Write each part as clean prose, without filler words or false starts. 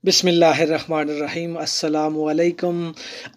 بسم اللہ الرحمن الرحیم۔ السلام علیکم۔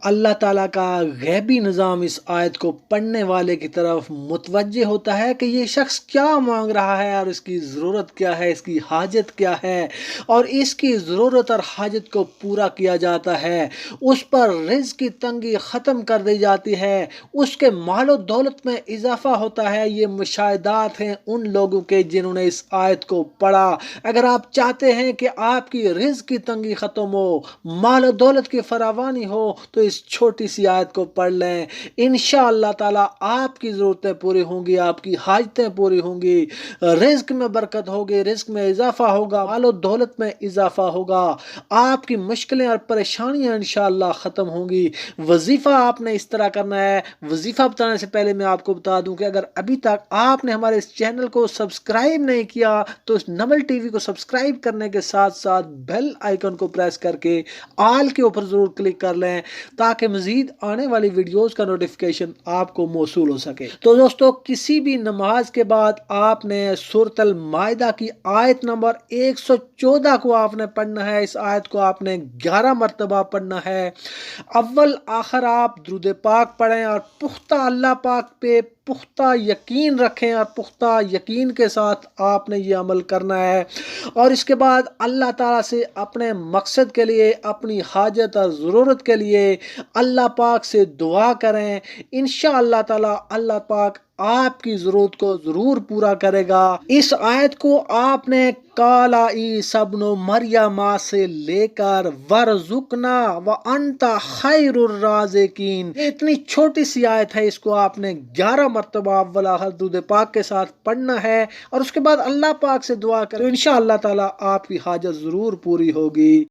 اللہ تعالیٰ کا غیبی نظام اس آیت کو پڑھنے والے کی طرف متوجہ ہوتا ہے کہ یہ شخص کیا مانگ رہا ہے اور اس کی ضرورت کیا ہے، اس کی حاجت کیا ہے، اور اس کی ضرورت اور حاجت کو پورا کیا جاتا ہے، اس پر رزق کی تنگی ختم کر دی جاتی ہے، اس کے مال و دولت میں اضافہ ہوتا ہے۔ یہ مشاہدات ہیں ان لوگوں کے جنہوں نے اس آیت کو پڑھا۔ اگر آپ چاہتے ہیں کہ آپ کی رزق کی تنگی ختم ہو، مال و دولت کی فراوانی ہو، تو اس چھوٹی سی آیت کو پڑھ لیں۔ انشاءاللہ تعالی آپ کی ضرورتیں پوری ہوں گی، آپ کی حاجتیں پوری ہوں گی، رزق میں برکت ہوگی، رزق میں اضافہ ہوگا، مال و دولت میں اضافہ ہوگا، آپ کی مشکلیں اور پریشانیاں انشاءاللہ ختم ہوں گی۔ وظیفہ آپ نے اس طرح کرنا ہے۔ وظیفہ بتانے سے پہلے میں آپ کو بتا دوں کہ اگر ابھی تک آپ نے ہمارے اس چینل کو سبسکرائب نہیں کیا تو اس نمل ٹی وی کو سبسکرائب کرنے کے ساتھ ساتھ بیل آئیکن کو پریس کر کے آل کے اوپر ضرور کلک کر لیں تاکہ مزید آنے والی ویڈیوز کا نوٹیفیکیشن آپ کو موصول ہو سکے۔ تو دوستو، کسی بھی نماز کے بعد آپ نے سورۃ المائدہ کی آیت نمبر 114 کو آپ نے پڑھنا ہے۔ اس آیت کو آپ نے 11 مرتبہ پڑھنا ہے۔ اول آخر آپ درود پاک پڑھیں اور پختہ اللہ پاک پہ پختہ یقین رکھیں، اور پختہ یقین کے ساتھ آپ نے یہ عمل کرنا ہے، اور اس کے بعد اللہ تعالیٰ سے اپنے مقصد کے لیے، اپنی حاجت اور ضرورت کے لیے اللہ پاک سے دعا کریں۔ انشاءاللہ تعالیٰ اللہ پاک آپ کی ضرورت کو ضرور پورا کرے گا۔ اس آیت کو آپ نے کالا عیسی ابن مریم سے لے کر ورزقنا وانت خیر الرازقین، اتنی چھوٹی سی آیت ہے، اس کو آپ نے 11 مرتبہ اول آخر درود پاک کے ساتھ پڑھنا ہے، اور اس کے بعد اللہ پاک سے دعا کریں۔ انشاءاللہ تعالیٰ آپ کی حاجت ضرور پوری ہوگی۔